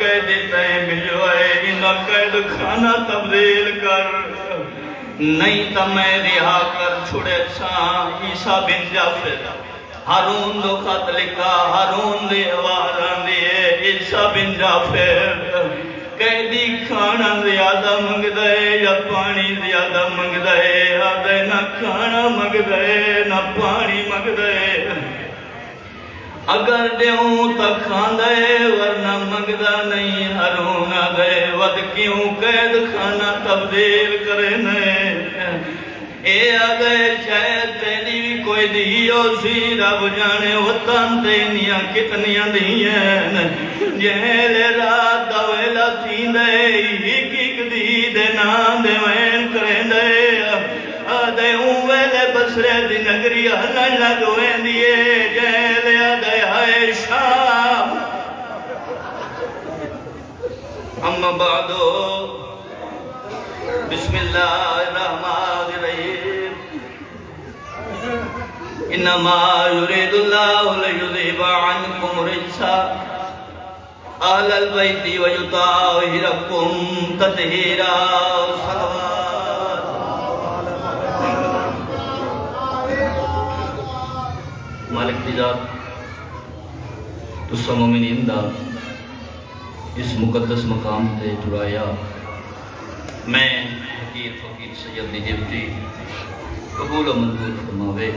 قید تین ملو ہے انہا قید خانہ تبدیل کر نہیں تا میں رہا کر چھوڑے ساں عیسیٰ بن جعفر ہارون دو خط لکھا ہارون دے آوازاں دیئے عیسیٰ بن جعفر قیدی کھانا زیادہ منگ دے یا پانی زیادہ منگ دے آدھے نہ کھانا منگ دے نہ پانی منگ دے اگر دیوں تا کھان دے ورنہ منگدہ نہیں ہارون آدھے ود کیوں قید خانہ تبدیل کرنے اے آدھے شاید تیری بھی کوئی دیو سی رب جانے وطن تینیاں کتنیاں دیئیں جہل رات دویلہ تین دے ایک ایک دی دے نام دے وین کریں دے آدھے ویلے بسرے دی نگری ہلن لگویں دیئے جہل آدھے ہائے شام اما بعدو بسم اللہ الرحمن الرحیم انما یرید اللہ لیذہب عنکم الرجس اہل البیت ویطہرکم تطہیرا صلوات مالک دی ذات تسا مومنین دا اس مقدس مقام تے جڑایا میں حقیر فقیر سید نجیبتی قبول و منظور فرماوے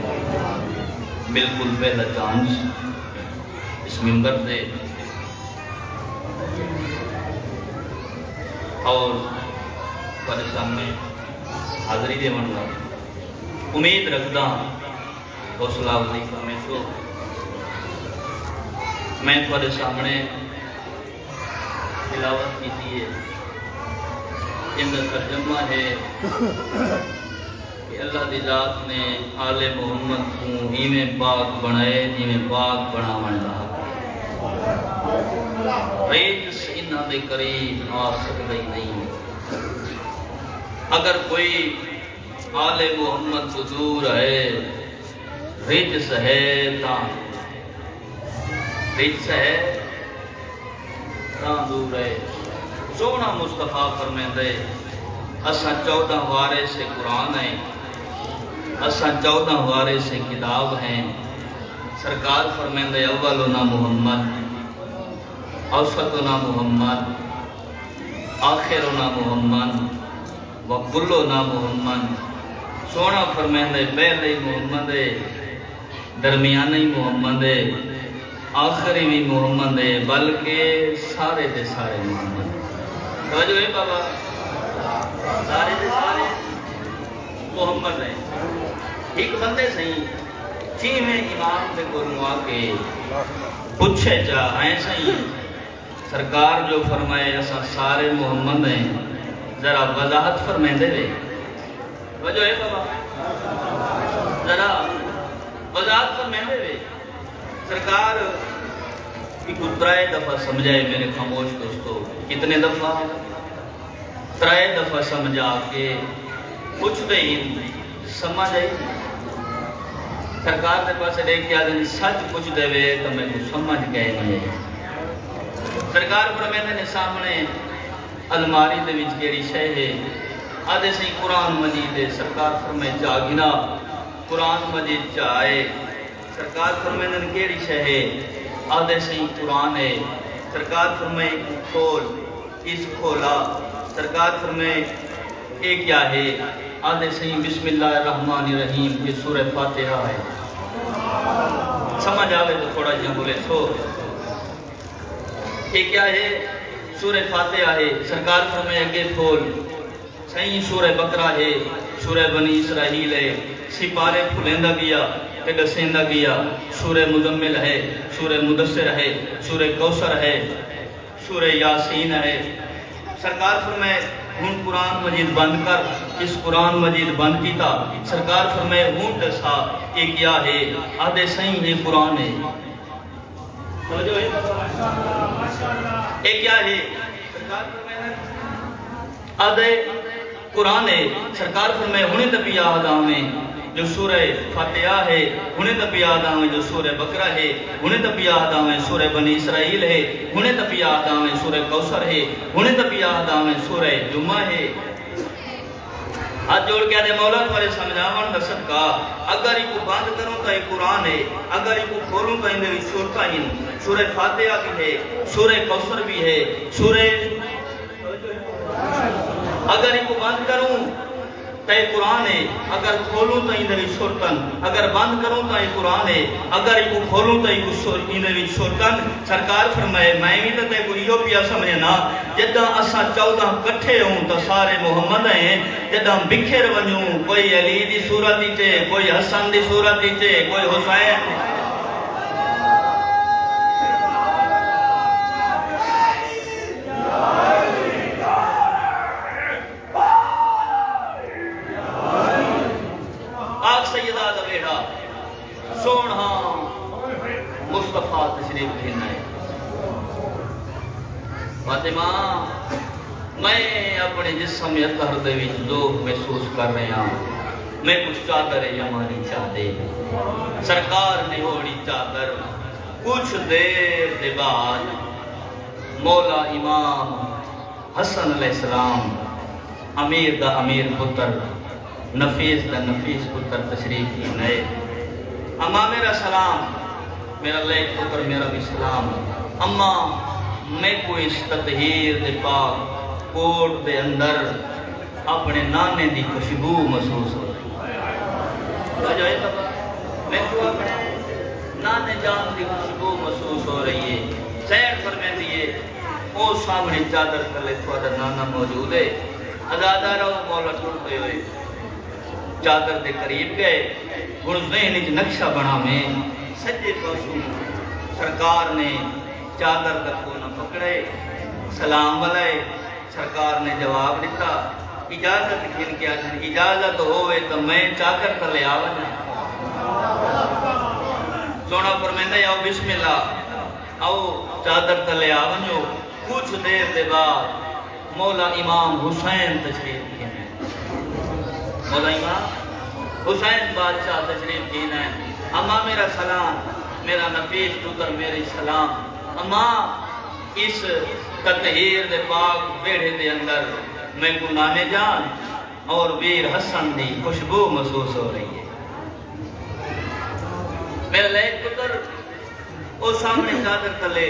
بالکل پہلا چانس اس منبر دے اور پر سامنے حاضری دے منگا امید رکھدا حوصلہ افزائی فرمائے سو میں پر سامنے تلاوت کی ہے ان کا ترجمہ ہے کہ اللہ دی ذات نے آل محمد کو ہی پاک بنائے جی پاک بناون دا ریجس انہاں دے قریب آ سکتا ہی نہیں اگر کوئی آل محمد کو دور ہے ریجس ہے تا ریجس ہے تا دور ہے سونا مصطفیٰ فرمیندے اساں 14 وارے سے قرآن ہیں اساں 14 وارے سے کتاب ہیں سرکار فرمیندے اولنا محمد اوسطنا محمد آخرنا محمد وکلنا محمد سونا فرمیندے پہلے محمد درمیانی محمد آخری بھی محمد بلکہ سارے دے سارے محمد توجہ ہے بابا سارے دے سارے محمد ہیں ایک بندے سہی چیمیں امام دے گرموا کے پوچھے چاہ ایسا ہی سرکار جو فرمائے ایسا سارے محمد ہیں ذرا وضاحت فرمائیں دے رہے توجہ ہے بابا ذرا وضاحت فرمائیں دے رہے سرکار ایک ترائے دفعہ سمجھائے میرے خاموش دوستو کتنے دفعہ ترائے دفعہ سمجھا کے کچھ دے ہی سمجھ آئی سرکار دے پاس دیکھ کے آدھے سچ کچھ دے وے تو میں کو سمجھ گئے نہیں سرکار پر میں نے سامنے الماری دے وچ کیڑی شے ہے آدھے سے قرآن مجید ہے سرکار فرمائے جاگنا قرآن مجید چاہے سرکار فرمائے کیڑی شے ہے آدھے سے قرآن ہے سرکار فرمائے کھول اس کھولا سرکار فرمائے ایک کیا ہے آدھے سے بسم اللہ الرحمن الرحیم یہ سورہ فاتحہ ہے سمجھ آوے تو تھوڑا جہاں بولے سو ایک کیا ہے سورہ فاتحہ ہے سرکار فرمائے اگے کھول صحیح سورہ بقرہ ہے سورہ بنی اسرائیل ہے سپارے پھلیندہ گیا دسیندہ گیا سورہ مزمل ہے سورہ مدثر ہے سورہ کوثر ہے سورہ یاسین ہے سرکار فرمائے ہون قرآن مجید بند کر اس قرآن مجید بند کیتا سرکار فرمائے ہون دسا ایک کیا ہے آدھے صحیح ہے قرآن ہے ایک کیا ہے سرکار فرمائے آدھے قرآن ہے سرکار فرمائے ہونے دبی آدھا میں جو سورہ فاتحہ ہے انہیں تب یاد آویں جو سورہ بقرہ ہے انہیں تب یاد آویں سورہ بنی اسرائیل ہے انہیں تب یاد آویں سورہ کوثر ہے انہیں تب یاد آویں سورہ جمعہ ہے ہاتھ جوڑ کے آدھے مولا تمہارے سمجھاون دا صدقہ اگر یہ کو بند کروں تو یہ قرآن ہے اگر یہ کو کھولوں تو اندر سورتہ ہی سورہ فاتحہ بھی ہے سورہ کوثر بھی ہے سورہ اگر یہ کو بند کروں تو یہ قرآن ہے اگر کھولوں تو اندر سورتن اگر بند کروں تو یہ قرآن ہے اگر یہ کو کھولوں تو اندر سورتن سرکار فرمائے میں بھی تو کو یہ پیا سمجھنا جدہ اسا 14 کٹھے ہوں تو سارے محمد ہیں جدہ بکھر ونیوں کوئی علی دی صورت دیتے کوئی حسن دی صورت دیتے کوئی حسین سونا مصطفیٰ تشریف لینا ہے فاطمہ میں اپنے جسم اطہر دے وچ ذوق محسوس کر رہا ہوں میں کچھ چادر ہے ہماری چادے سرکار نے اوڑی چادر کچھ دیر دے بعد مولا امام حسن علیہ السلام امیر دا امیر پتر نفیس دا نفیس پتر تشریف لینا ہے اماں میرا سلام میرا لیک پتر میرا بھی سلام اماں میں کوئی اس تطہیر دے پاک کوٹ دے اندر اپنے نانے دی خوشبو محسوس ہو رہی ہے میں کو اپنے نانے جان دی خوشبو محسوس ہو رہی ہے سیر فرمائے دیئے او سامنے چادر کلے تھوڑا نانا موجود ہے ازادہ رہو مولا ٹوٹے ہوئے چادر دے قریب گئے گھر ذہن اچ نقشہ بنا میں سجے پاسوں سرکار نے چادر کا کونا پکڑے سلام والے سرکار نے جواب دیتا اجازت کھن کے آجن اجازت ہوئے تو میں چادر تلے آونا سونا فرمیندہ آؤ بسم اللہ آؤ چادر تلے آونو کچھ دیر دے بعد مولا امام حسین تشریف کھنے مولا امام حسین بادشاہ تشریف کھینا ہے اماں میرا سلام میرا نفیس پتر میری سلام اماں اس تطہیر دے پاک بیڑے دے اندر میں کو نانے جان اور ویر حسن دی خوشبو محسوس ہو رہی ہے میرا لیک پتر او سامنے چادر تلے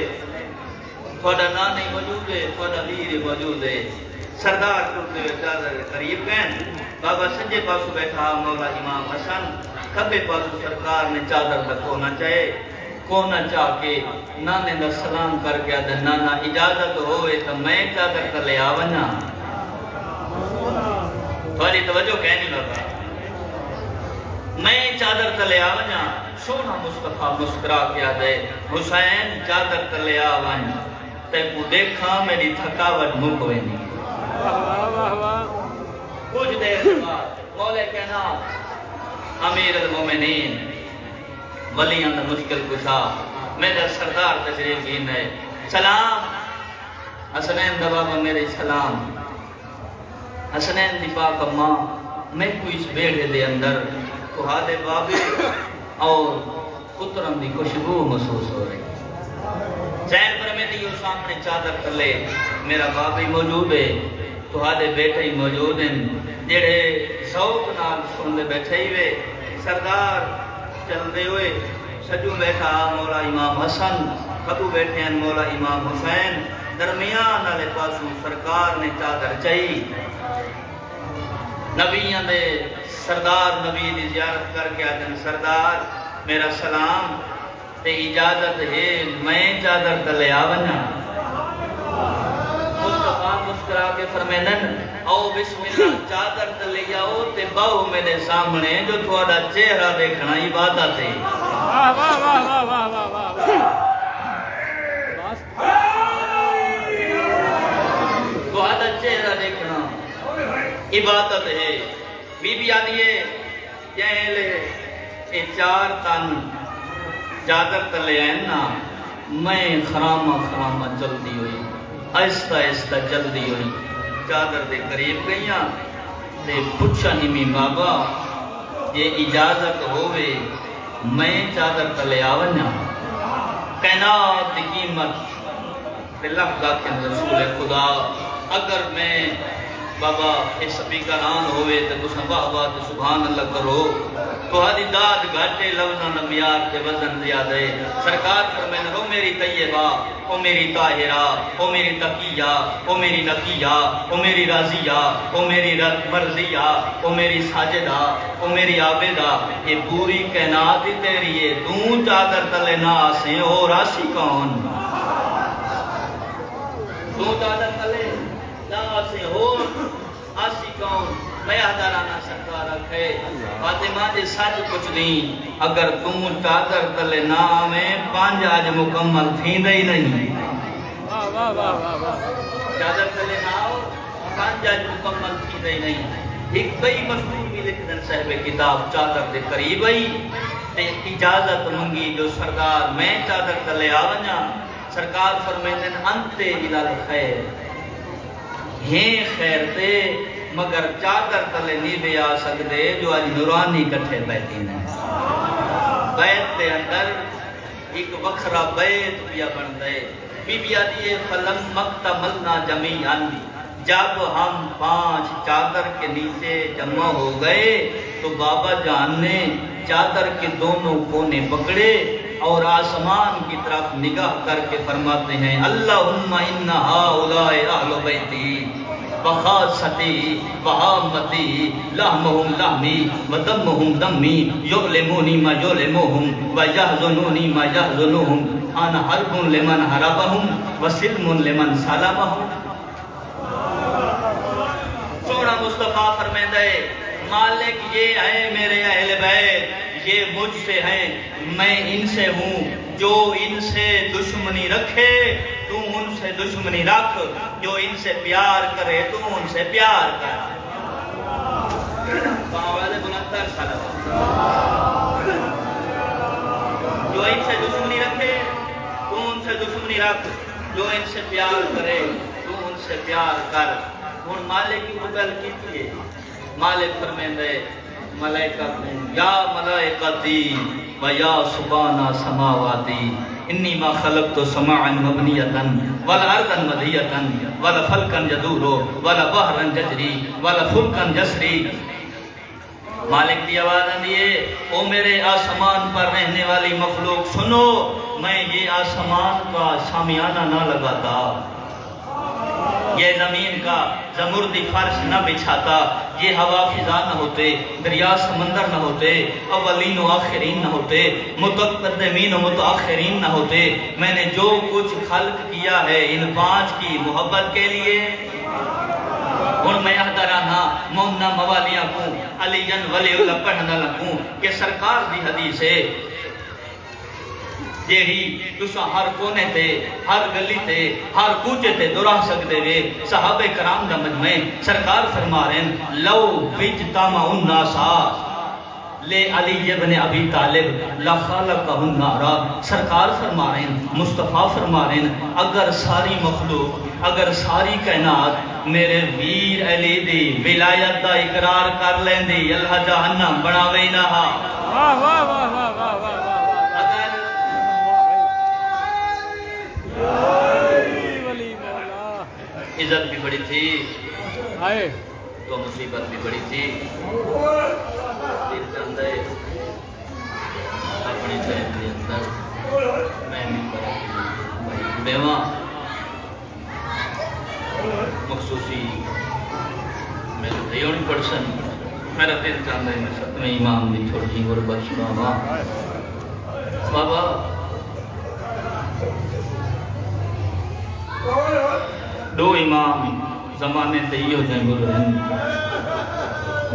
تھوڑا نانے موجود ہے تھوڑا ویر موجود ہے سردار کرتے ہوئے چادر قریب گئن بابا سجے پاسو بیٹھا مولا امام حسن کبے پاسو سرکار نے چادر تک ہونا چاہے کونا چاہ کے نانے دا سلام کر کے آدھے نانا اجازت ہوئے تو میں چادر کر لے آونا تھوڑی توجہ کہنی لگا میں چادر کر لے آونا سونا مصطفیٰ مسکرا کے آدھے حسین چادر کر لے آونا تے کو دیکھا میری تھکاوٹ مکوے نہیں کچھ دیر بعد مولے کہنا امیر المومنین ولیان دا مشکل کشا میرا سردار تشریف گین ہے سلام حسنین دا بابا میرے سلام حسنین دی پاک اماں میں کوئی اس بیڑے دے اندر تو ہادے بابے اور پترم دی خوشبو محسوس ہو رہی چین پر میں دیو سامنے چادر کر لے میرا بابی موجود ہے تو ہادے بیٹھے ہی موجود ہیں جڑے سوک نال سن دے بیٹھے ہی وے سردار چل دے ہوئے سجو بیٹھا مولا امام حسن کبو بیٹھے ہیں مولا امام حسین درمیان والے پاسوں سرکار نے چادر چاہی نبیاں دے سردار نبی دی زیارت کر کے آجن سردار میرا سلام تے اجازت ہے میں چادر تلے آونا مصطفیٰ مسکرا کے فرمینن او بسم اللہ چادر تلے آؤ تے باؤ میرے سامنے جو تھوڑا چہرہ دیکھنا عبادت ہے تھوڑا چہرہ دیکھنا عبادت ہے بی بی آنیے یہ لے چار تن چادر تلے آئیں نا میں خرامہ چل دی ہوئی آہستہ آہستہ چل دی ہوئی چادر دے قریب گئیاں تے پچھا نمی بابا یہ اجازت ہوئے میں چادر تلے آونا کائنات قیمت تے لفظ آکھیں رسول خدا اگر میں بابا یہ سپیکر آن ہوئے تو تساں بابا تو سبحان اللہ کرو تو ہادی داد گھاٹے لفظاں دا معیار تے وزن زیادہ ہے سرکار فرمائے او میری طیبہ او میری طاہرہ او میری تقیہ او میری نقیہ او میری راضیہ او میری مرضیہ او میری ساجدہ او میری عابدہ یہ پوری کائنات ہی تیری ہے تو چادر تلے نہ آسیں اور آسی کون تو چادر تلے نہ آسیں اور آسی کون میں حضرانہ سرکار رکھے فاطمہ جی سچ کچھ نہیں اگر تم چادر تلے نہ آویں پانچ آج مکمل تھیں ہی نہیں چادر تلے نہ آؤ پانچ آج مکمل تھیں ہی نہیں ایک کئی مفہوم بھی لکھ دن صاحب کتاب چادر دے قریب ہی تے اجازت منگی جو سردار میں چادر تلے آونا سرکار فرمیندن انتے الال خیر ہیں خیر تے مگر چادر تلے نہیں بھی آ سکتے جو آج نورانی کٹھے بیٹھی ہیں بیت دے اندر ایک وکھرا بیت بیا بن دے بی بی آدھی فلم مکتملنا جمیعاً جب ہم پانچ چادر کے نیچے جمع ہو گئے تو بابا جان نے چادر کے دونوں کونے پکڑے اور آسمان کی طرف نگاہ کر کے فرماتے ہیں اللہم انہا اولائے اہل بیتی وخاصتی وحامتی لحمہم لحمی ودمہم دمی یعلمونی ما یعلموہم ویحزنونی ما یحزنوہم آنا حرب لمن حربہم وسلم لمن سالمہم سونا مصطفیٰ فرمیندہ ہے مالک یہ ہے میرے اہل بیت یہ مجھ سے ہیں میں ان سے ہوں جو ان سے دشمنی رکھے تو ان سے دشمنی رکھ جو ان سے پیار کرے تو ان سے پیار کر باوالے بلندر صلوات جو ان سے دشمنی رکھے تو ان سے دشمنی رکھ جو ان سے پیار کرے تو ان سے پیار کر اور مالک کی مدل کیجئے مالک فرمیندے ملائکہ یا ملائکتی و یا سبحانہ سماواتی انی ما خلقت سماعا مبنیتا والارضا مدیتا ولا فلکا جدورو ولا بحرا ججری ولا فلکا جسری مالک دی آواز دیئے او میرے آسمان پر رہنے والی مخلوق سنو میں یہ آسمان کا شامیانہ نہ لگاتا یہ زمین کا زمردی فرش نہ بچھاتا یہ ہوا فضا نہ ہوتے دریا سمندر نہ ہوتے اولین و آخرین نہ ہوتے متقدمین و متاخرین نہ ہوتے میں نے جو کچھ خلق کیا ہے ان پانچ کی محبت کے لیے اور میں احترانہ مومنہ موالیاں کو علی جن ولی اللہ پڑھنا لگوں کہ سرکار دی حدیث ہے جیڑی تسا ہر کونے تے ہر گلی تے ہر کوچے تے دراہ سکتے وے صحابہ کرام دا مجمع سرکار فرما رہے ہیں لو بجتما الناسا لے علی ابن ابی طالب لخالقہ النارا سرکار فرما رہے ہیں مصطفیٰ فرما رہے ہیں اگر ساری مخلوق اگر ساری کائنات میرے ویر علی دی ولایت دا اقرار کر لیں دی اللہ جہنم بناوے نہ واہ واہ واہ واہ واہ واہ عزت بھی بڑی تھی تو مصیبت بھی بڑی تھی دل چاہتا ہے اپنی ذہن کے اندر میں بھی بیوہ مخصوصی میرے دیون پرسن میرا دل چاہتا ہے میں ستمیں امام بھی چھوڑی غربت شما بابا دو امام زمانے تے ہی ہو جائیں گزریں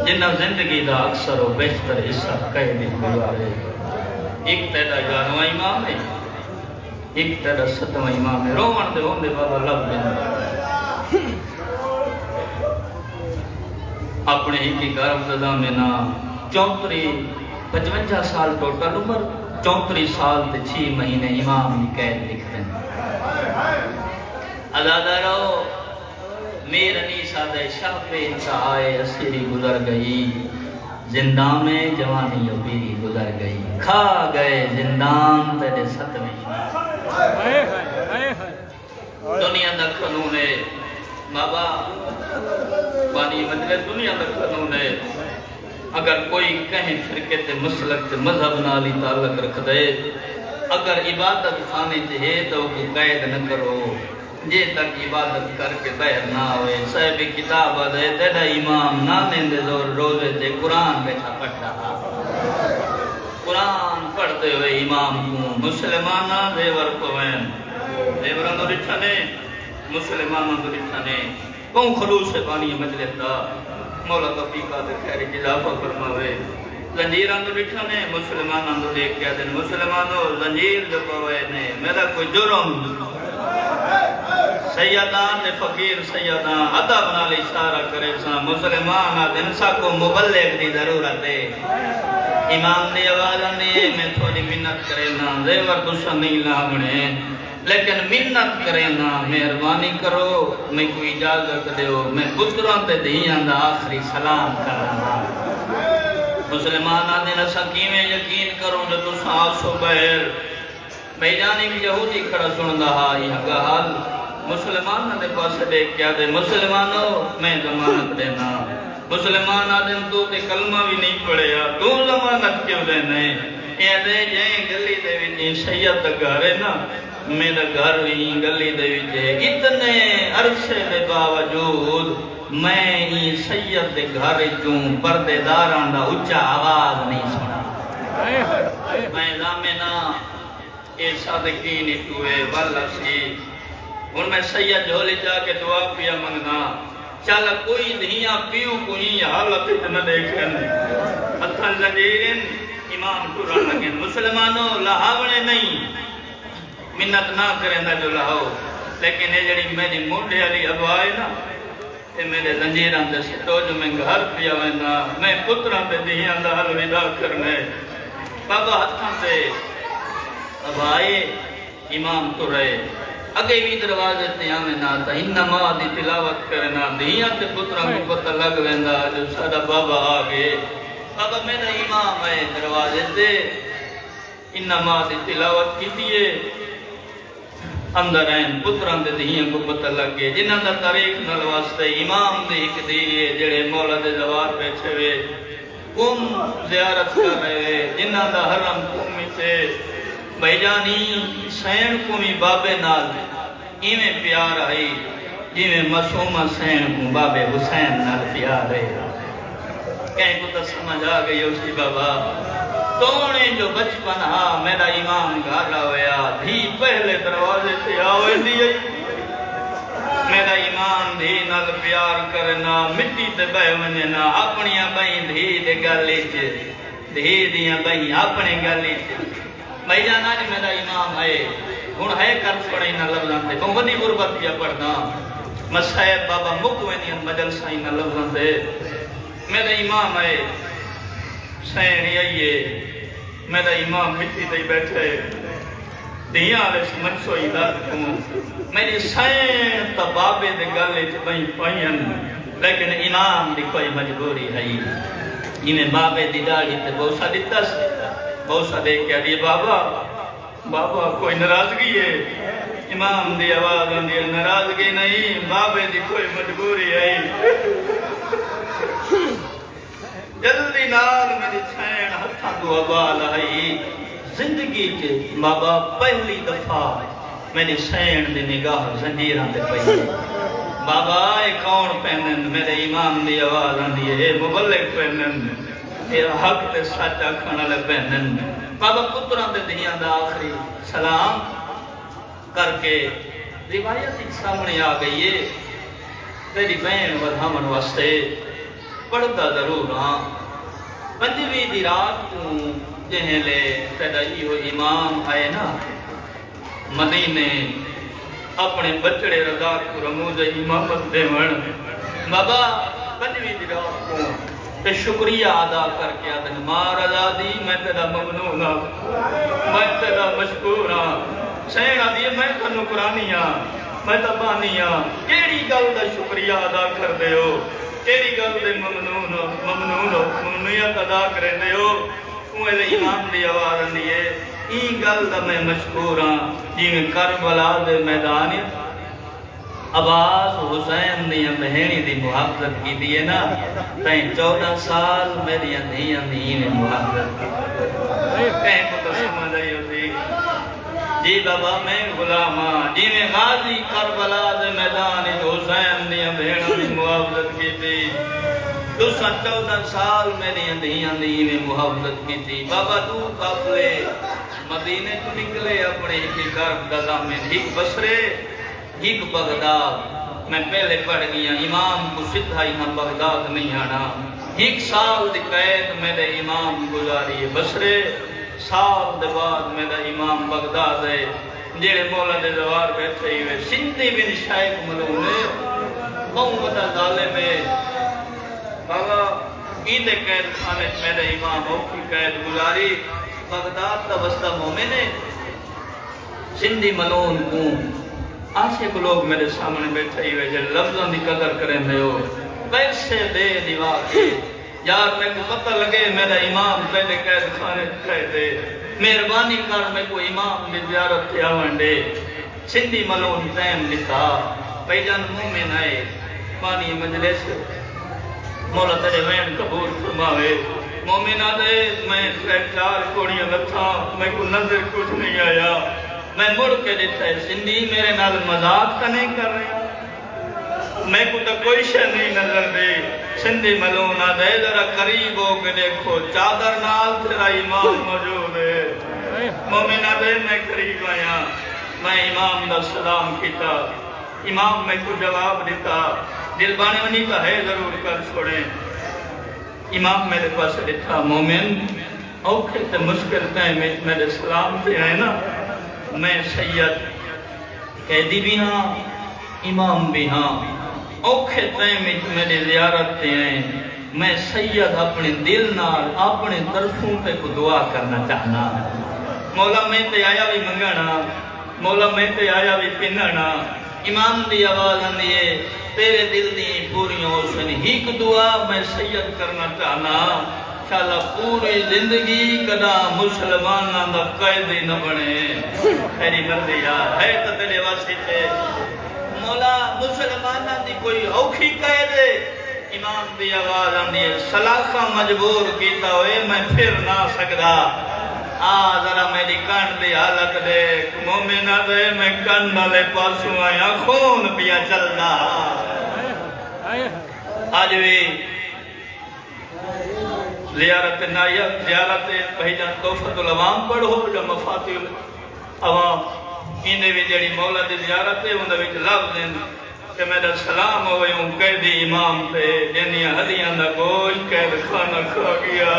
جنہ زندگی دا اکثر و بیشتر حصہ کہہ دن گزارے ایک تیرا 11واں امام ہے ایک تیرا 7واں امام ہے رومن دے ہوندے بابا لب دیں اپنے ہی گرم زدہ میں نا 55 سال ٹوٹل عمر 34 سال تے 6 مہینے امام کی قید لکھ دیں ازادہ رہو میرنی سادہ شاہ پہ انتہائے اسیری گزر گئی زندان میں جوانی و پیری گزر گئی کھا گئے زندان تیرے ستویں دنیا دا قانون ہے بابا بانی مجلس دنیا دا قانون ہے اگر کوئی کہیں فرقے تے مسلک تے مذہب نالی تعلق رکھ دے اگر عبادت خانے تے ہے تو کو قید نہ کرو جے تک عبادت کر کے باہر نہ ہوئے صاحب کتاب دے تیرا امام نانے دے زور روزے تے قرآن بیٹھا پڑھ رہا قرآن پڑھتے ہوئے امام کو مسلمانہ دیور پوین دیوران دو رچھانے مسلمانہ دو رچھانے کون خلوص بانی مجلس دا مولا توفیقہ دے خیر اضافہ فرماوے زنجیران دو رچھانے مسلمانہ دو دیکھ کیا دن مسلمانوں زنجیر جو پوے نے میرا کوئی جرم سیدان دے فقیر سیدان عطا بنا لی اشارہ کرے سا مسلمان دن سا کو مبلغ دی ضرورت ہے امام دی آواز آنے میں تھوڑی منت کرے نا زیور دوسرا نہیں لاغنے لیکن منت کرے نا مہربانی کرو میں کوئی اجازت دیو میں پتران تے دہیاں دا آخری سلام کرنا مسلمان آدھے نسا کیمیں یقین کروں جو تو سو بہر میں جانی بھی یہودی کھڑا سن رہا یہ حال مسلمان نے پاس دیکھ کیا دے مسلمانوں میں ضمانت دینا مسلمان آدم تو تے کلمہ بھی نہیں پڑھیا تو ضمانت کیوں دینے یہ دے جائیں گلی دے وچے سید گھر ہے نا میرا گھر بھی گلی دے وچے اتنے عرصے دے باوجود میں ہی سید دے گھر چوں پردے داران دا اچھا آواز نہیں سنا میں زامنہ اے صادقین اتوے والا سی ان میں سید جھولی جا کے دعا پیا منگنا چالا کوئی دھیاں پیو کوئی حالت اتنا دیکھن اتھا زنجیرن امام قرآن لگن مسلمانوں لہاونے نہیں منت نہ کریں دا جو لہو لیکن یہ جڑی میری موڑے علی ابائے نا یہ میرے زنجیران دے سٹو جو میں گھر پیا وینا میں پتران دے دھیاں دا حل ودا کرنے بابا ہتھاں سے ابائے امام تو رہے اگے بھی دروازے تے آمنا تا انما دی تلاوت کرنا دھیاں تے پتران کو پتہ لگ ویندا جو ساڈا بابا آگے بابا میرا امام ہے دروازے تے انما دی تلاوت کیتیے اندر ہیں پتران دے دھیاں کو پتہ لگ گئے جنہاں دا تاریخ نال واسطے امام دے ایک دیئے جڑے مولا دے زوار بیٹھے ہوئے قوم زیارت کر رہے جنہاں دا حرم قومی سے بھائی جانی سین قومی بابے نال ایمیں پیار آئی جیمیں مسومہ سین کو بابے حسین نال پیار ہے کہیں کو تا سمجھ آگئی اسی بابا تونے جو بچپن ہا میرا امام گھالا ہویا دھی پہلے دروازے سے آوے دیئے میرا امام دھی نال پیار کرنا مٹی تے بہ ونجنا اپنیاں بھائی دھی دے گالی چے دھی دیاں بھائی اپنے گالی چے بھائی جان آج میرا امام ہے ہون ہے کر پڑھیں نہ لفظاں تے کون ودی غربت کیا پڑھنا مسائب بابا مکوینی مجلساں نہ لفظاں تے میرا امام ہے سین یہ میرا امام مٹی تے بیٹھے دیاں علیہ منسوئی دار کوں میری سین تا بابے دے گالے چ بھئی پائیں لیکن امام دی کوئی مجبوری ہے یہ بابے دی داڑھی تے بوسا دیتا سے بوسا دیکھ کے آدھی بابا بابا کوئی ناراضگی ہے امام دی آواز آندھی ناراضگی نہیں بابے دی کوئی مجبوری ہے جلدی نال میری چھین ہتھاں تو آواز آئی زندگی کے بابا پہلی دفعہ میری سین دی نگاہ زنجیران تے پئی بابا اے کون پہنن میرے امام دی آواز آندھی ہے مبلغ پہنن اے حق تے سچ آکھن والے پہنن بابا پتران دے دھیاں دا آخری سلام کر کے روایت سامنے آ گئی ہے تیری بہن ودھامن واسطے پڑھتا ضرور ہاں پنجویں دی رات کو جہیں لے تیرا ایہو امام آئے نا مدینے اپنے بچڑے رضا کو رموز امامت دے ون بابا پنجویں دی رات کو تے شکریہ ادا کر کے آدھن ماں رضا دی میں تیرا ممنون ہاں میں تیرا مشکور ہاں سین آدھی میں تیرا نکرانی ہاں میں تبانی ہاں کیڑی گل دا شکریہ ادا کر دے ہو تیری گل دے ممنونیت ادا کرندے ہو اوے امام دی آواز آندی ہے ای گل دا میں مشکور ہاں جویں کربلا دے میدان عباس حسین دیاں بہنی دی محبت کیتی ہے نا تائیں 14 سال میری دھیاں دی میں محبت کہیں کو تو سمجھ آئی ہوتی جی بابا میں غلام ہاں جی میں غازی کربلا دے میدان حسین دیاں بہنوں دی محبت کیتی تساں 14 سال میری دھیاں دی میں محبت کیتی بابا تو قافلے مدینے تو نکلے اپنے ایک کرب دا دامن ایک بصرے ایک بغداد میں پہلے پڑھ گیا امام کو سدھا یہاں بغداد نہیں آنا ایک سال دی قید میرے امام گزاری ہے بصرے سال دے بعد میرا امام بغداد ہے جڑے مولا دے دوار بیٹھے ہوئے سندھی بن شیخ ملعون ہے بہت بڑا ظالم ہے بابا عید قید خانے میرے امام اوکھی قید گزاری بغداد کا وسطہ مومن ہے سندھی ملعون کو عاشق لوگ میرے سامنے بیٹھے ہوئے جو لفظوں دی قدر کریں دے ہو پیسے دے دیوا کے یار میں کو پتہ لگے میرا امام پہلے قید خانے کہے دے مہربانی کر میں کو امام دی زیارت تھی آونڈے سندھی ملعون ٹائم لکھا بھائی جان مومن آئے پانی مجلس مولا تیرے وین قبول فرماوے مومن آدھے میں 4 کوڑیاں لتھا میں کو نظر کچھ نہیں آیا میں مڑ کے دیتا ہے سندھی میرے نال مذاق کا نہیں کر رہے میں کو تو کوئی شے نہیں نظر دے سندھی ملعون آدھے ذرا قریب ہو کے دیکھو چادر نال تیرا امام موجود ہے مومن آدھے میں قریب آیا میں امام دا سلام کیتا امام میں کو جواب دیتا دل بانے ونی تو ہے ضرور کر چھوڑیں امام میرے پاس لکھا مومن اوکھے تے مشکل ٹائم میرے سلام سے آئے نا میں سید قیدی بھی ہاں امام بھی ہاں اوکھے ٹائم میرے زیارت تے آئے میں سید اپنے دل نال اپنے طرفوں پہ کو دعا کرنا چاہنا مولا میں تے آیا بھی منگانا مولا میں تے آیا بھی پنانا امام دی آواز آندی ہے تیرے دل دی پوریوں سن ہیک دعا میں سید کرنا چاہنا انشاءاللہ پوری زندگی کدا مسلمانہ دا قیدی نہ بنے خیری مردی یار ہے تو تیرے واسی تھے مولا مسلمانہ دی کوئی اوکھی قید ہے امام دی آواز آندی ہے سلاخہ مجبور کیتا ہوئے میں پھر نہ سکدا ذرا میری کانڈ دی حالت دیکھ مومنہ دے میں کانڈ والے پاسوں آیا خون پیا چلنا آج بھی زیارت نائب زیارت بھیجان توفت العوام پڑھو جو مفاتیح العوام انہیں بھی جڑی مولا دی زیارت ہے انہیں بھی لفظ دیں کہ میرا سلام ہوئے ہوں قیدی امام پہ جنیا حدیاں دا گوشت قید خانہ کھا گیا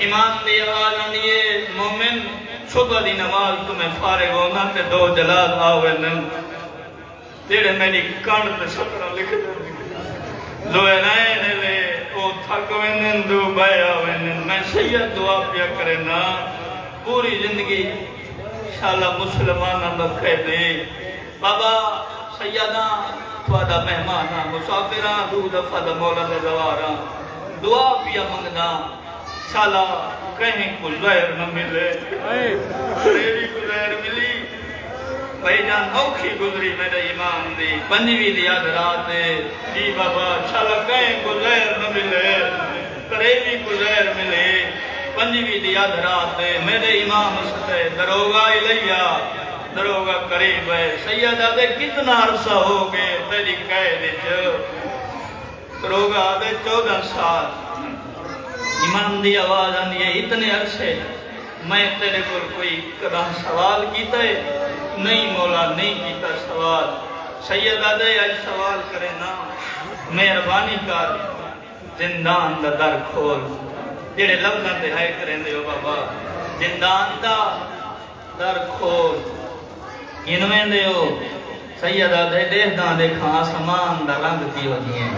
امام دی آواز آنیے مومن صبح دی نماز تمہیں فارغ ہونا تے 2 جلاد آوے نن تیرے میری کانڈ تے سکرہ لکھ دیں لوے نائن لے او تھک وینن دو بایا وینن میں سید دعا پیا کرنا پوری زندگی انشاءاللہ مسلمانہ بکھے دے بابا سیدہ تھوڑا مہمانہ مسافران دو دفعہ دا مولا دے دوارا دعا پیا منگنا شالا کہیں کو زہر نہ ملے ریلی کو زہر ملی بھائی جان اوکھی گزری میرے امام دی پنجوی دی یاد رات جی بابا شالا کہیں کو زہر نہ ملے ریلی کو زہر ملے پنجوی دی یاد رات میرے امام سے دروگا الیہ دروگا قریب ہے سیدہ دے کتنا عرصہ ہو گئے تیری قید دروگا دے 14 سال امام دی آواز آنی ہے اتنے عرصے میں تیرے کو کوئی قدم سوال کیتا ہے نہیں مولا نہیں کیتا سوال سیدہ دے آج سوال کرے نا مہربانی کر زندان دا در کھول جڑے لفظاں تے ہے کریں دے ہو بابا زندان دا در کھول انویں دے ہو سیدہ دے دیکھداں دیکھاں آسمان دا رنگ کی ہوتی ہیں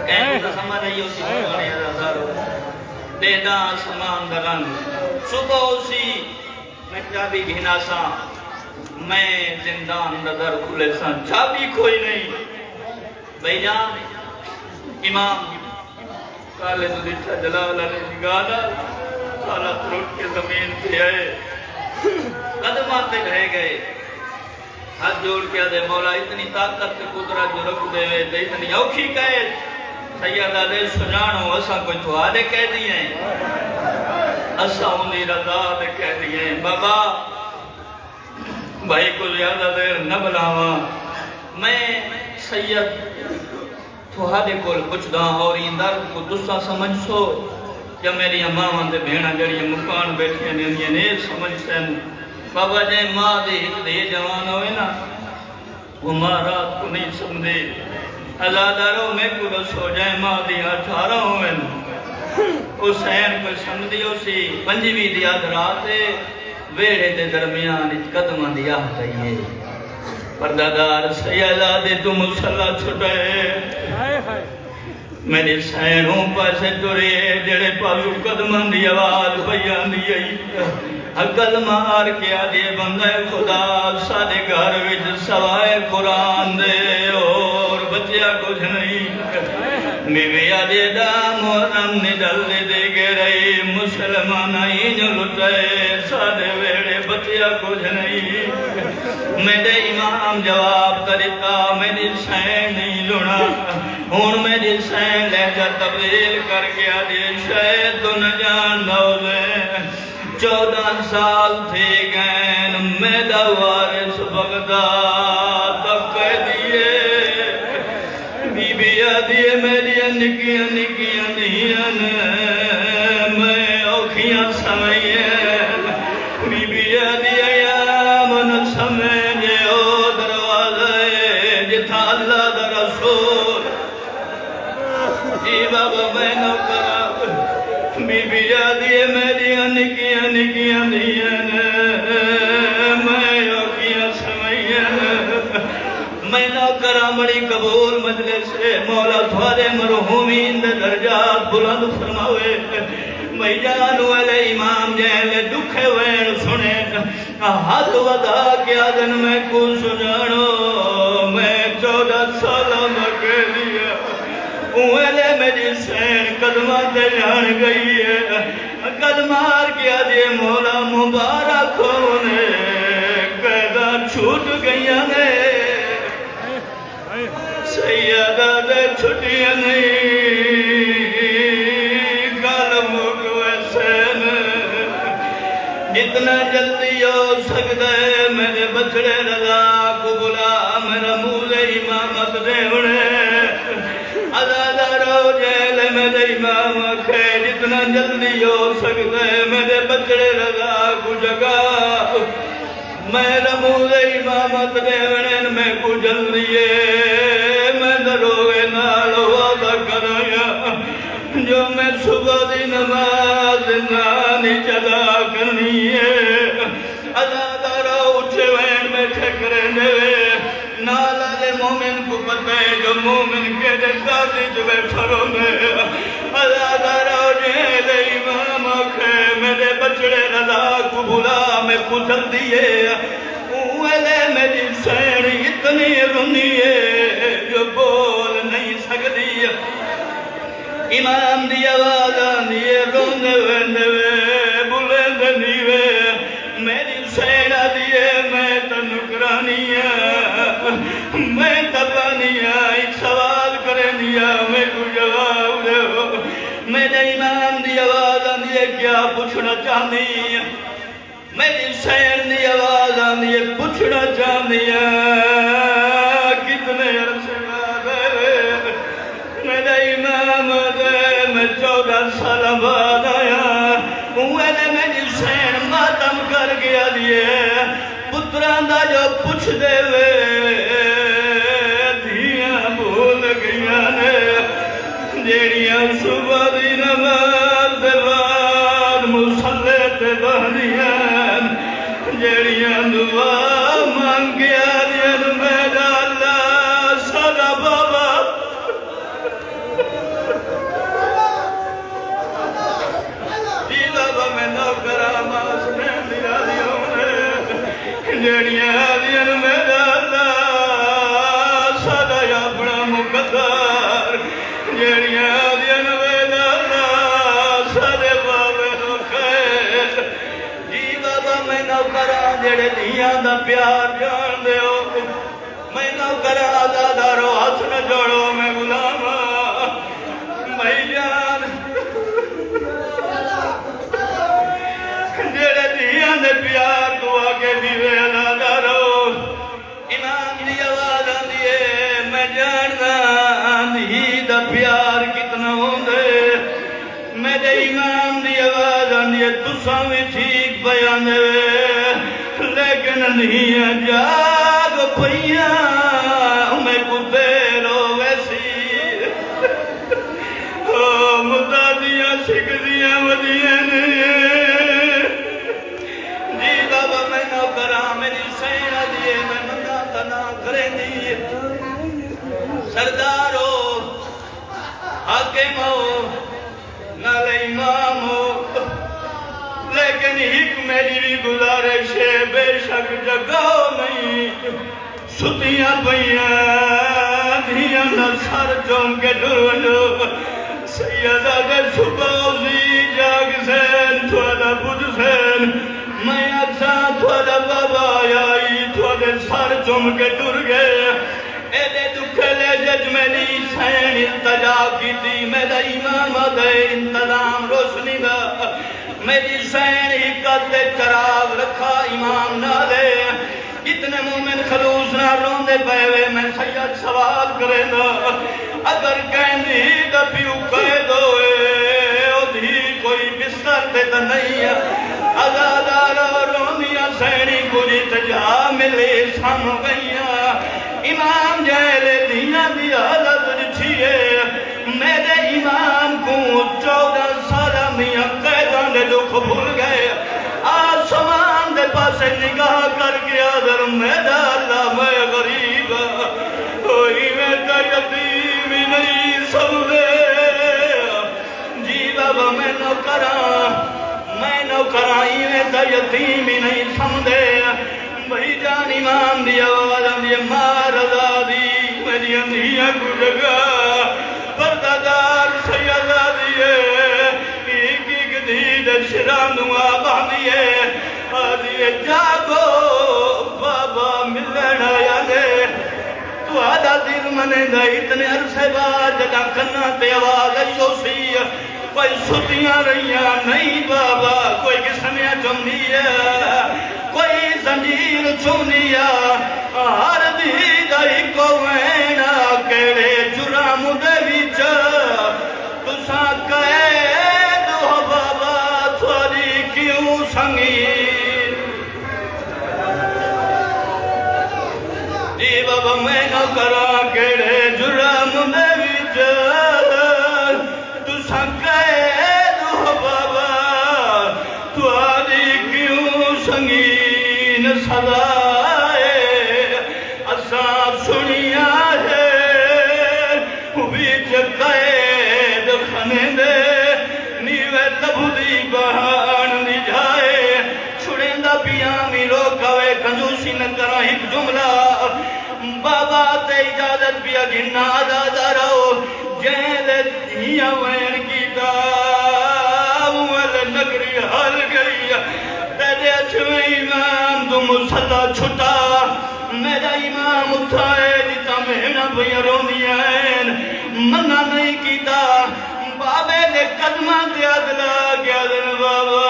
کہیں تو سمجھ رہی ہو سی بھگوانے ازازارو دیدہ آسمان دا رنگ صبح اسی میں چابی گھنا سا میں زندان دا در کھلے سا چابی کوئی نہیں بھائی جان امام کالے تو دیچھا جلال علیہ نگانا سالہ ترٹ کے زمین پہ آئے قدمات پہ رہ گئے ہاتھ جوڑ کے دے مولا اتنی طاقت کے قدرت جو رکھ دے وے دے اتنی اوکھی کہے سیدہ دے سجانو اسا کوئی تو آدھے کہہ دیئے ہیں اسا انہی رضا دے کہہ دیئے ہیں بابا بھائی کو زیادہ دیر نہ بلاوا میں سید تو آدھے کول کچھ دا اور اندر کو دوسرا سمجھ سو کہ میری ماں دے بھیڑا جڑی مکان بیٹھی ہیں یہ نیت سمجھ سین بابا جائے ماں دے ایک دے جوان ہوئے نا وہ ماں رات کو نہیں سمجھے ازاداروں میں کو سو جائے ماں دی 18 ہوئے نا حسین کو سمجھے اسی پنجویں دی آدھ رات ویڑے دے درمیان قدم دیا چاہیے پردادار سیدہ دے تو مسلح چھٹائے میری سینوں پاسے ٹرے جڑے پاسو قدمان دی آواز بیان دی آئی عقل مار کے آدھے بندہ خدا سادے گھر وچ سوائے قرآن دے اور بچیا کچھ نہیں بیوی آدھے دا محرم نڈل دے گے رہی مسلمان ہی جو لٹائے سادے ویڑے بچیا کچھ نہیں میرے امام جواب طریقہ میری سین نہیں لڑا ہون میری سین لہجہ تبدیل کر گیا دے شاید تو نہ جان دے 14 سال تھے گئن میرا وارث بغداد تب کہہ دیئے بی بی آدھیے میری نکیاں نکیاں نیاں میں اوکھیاں سمائیں بی بی آدھیے یا من سمجھے او دروازے جتھا اللہ دا رسول جی بابا میں نہ کرا بی بی آدھیے میری نکیاں نکیاں نیاں میں اوکھیاں سمائیں میں نہ کرا بڑی قبول مجلس سے مولا تھوڑے مرحومین دے درجات بلند فرماوے میں جانو علیہ امام جہلے دکھے وین سنے ہاتھ ودا کیا دن میں کو سجانو میں 14 سالوں کے لیا اوہلے میری سین قدمات دے جان گئی ہے قدمار کیا دے مولا مبارک ہونے قیدہ چھوٹ گئی نے سیدہ دے چھٹیاں نہیں گال موکوے سین جتنا جلدی ہو سکتا ہے میرے بچڑے رضا کو بلا میرا موزے امامت دیونے ازادارو جیل میرے امام اکھے جتنا جلدی ہو سکتا ہے میرے بچڑے رضا کو جگہ میرا موزے امامت دیونے میں کو جلدی ہے جو میں صبح دی نماز زندانی چلا کرنی ہے ازادارہ اٹھے وین میں ٹھکرے نوے نالا لے مومن کو پتے جو مومن کے دکھاتی جو بیٹھا رونے ازادارہ جیل امام آکھے میرے بچڑے رضا کو بھلا میں کچھل دیئے اوہلے میری سین اتنی رنی ہے جو بول نہیں سکتی امام دی آواز آنیے روندے ویندے بلند نیوے میری سینہ دیئے میں تنکرانیاں میں تبانیاں ایک سوال کرنیاں میں کو جواب دے ہو میرے امام دی آواز آنیے کیا پوچھنا چاہنی میری سین دی آواز آنیے پوچھنا چاہنی کتنے عرصے بعد میرے امام دے میں 14 سال بعد آیا اوہلے میری سین ماتم کر گیا دیئے پتران دا جو پوچھ دے وے دھیاں بھول گیا نے جیڑیاں صبح دی نماز دے بعد مسلح تے بہنیاں جیڑیاں دعا مانگ گیا دیئے میرا اللہ سارا بابا جڑیاں آدھیاں میرا اللہ جڑیاں دین ویلا سارے بابے نو خیر جی بابا میں نوکراں جڑے دھیاں دا پیار جان دے ہو میں نوکراں آزادارو ہاتھ نہ جوڑو میں غلاما بھائی جان جڑے دھیاں دے پیار تو آگے دیوے آزادارو امام دی آواز آندی ہے میں جاننا دھی دا پیار کتنا ہوندے میرے امام دی آواز آندی ہے تساں وی ٹھیک بیان دے لیکن دھیاں جاگ پئیاں میں کو دیرو ویسی مدہ دیاں سکھ دیاں ودیاں نے جی بابا میں نوکراں میری سینہ دیئے میں مدہ تنا کریں دیئے سردارو حاکم ہو نال امام ہو لیکن ایک میری بھی گزارش ہے بے شک جگہ نہیں ستیاں پئیاں دھیاں نہ سر چوم کے ڈرونو سیدہ دے صبح اسی جاگ سین تھوڑا بدھ سین میں اکساں تھوڑا بابا آئی تھوڑے سر چوم کے ڈر گئے ایدے دکھے لے جج میں نہیں سین التجا کی تھی میرا امام دے انتظام روشنی دا میری سین ہی قد چراغ رکھا امام نہ دے اتنے مومن خلوص نہ روندے پہوے میں سید سوال کرے نا اگر کہندی دا پیو قید ہوئے او دھی کوئی بستر دے تا نہیں ہے ازادارہ روندیاں سینی کجی تجا ملے سام گئیاں امام جہلے دیاں دی حالت جھیے میرے امام کو 14 سالہ میاں قیدان دے دکھ بھول گئے آسمان دے پاسے نگاہ کر کے آدھر میرا اللہ میں غریب کوئی میرا یتیم ہی نہیں سمجھے جی بابا میں نوکراں ہی میرا یتیم ہی نہیں سمجھے بھائی جان امام دی آواز آندی مار آزادی میری اندھیاں کو جگہ پردادار سید آدیے ایک ایک دید شرانوہ باندیے آدیے جاگو بابا ملن آیا دے تو آدھا دل منے دا اتنے عرصے بعد جگہ کنا تے آواز ایو سی کوئی ستیاں رہیاں نہیں بابا کوئی کسنیاں چمنیاں کوئی زنجیر چونیا ہر دید ایکو وینا کیڑے جرام دے وچ تساں قید ہو بابا تھوڑی کیوں سنگین جی بابا میں نوکراں کیڑے جرام دے وچ تساں قید ہو بابا تھوڑی کیوں سنگین سزائے اساں سنیا ہے وچ قید خانے دے نیوے لبھدی بہان دی جائے چھڑیں دا پیاں می روکوے کنجوسی نہ کرا ایک جملہ بابا تے اجازت پیا گھنا آزادہ رہو جہد دھیاں وین کی داوال نگری حل گئی تیرے اچھویں امام تو مسلح چھٹا میرا امام اٹھائے دیتا مہنہ بھئی روندیاں ہیں منہ نہیں کیتا بابے دے قدمہ دے عدلہ گیا دن بابا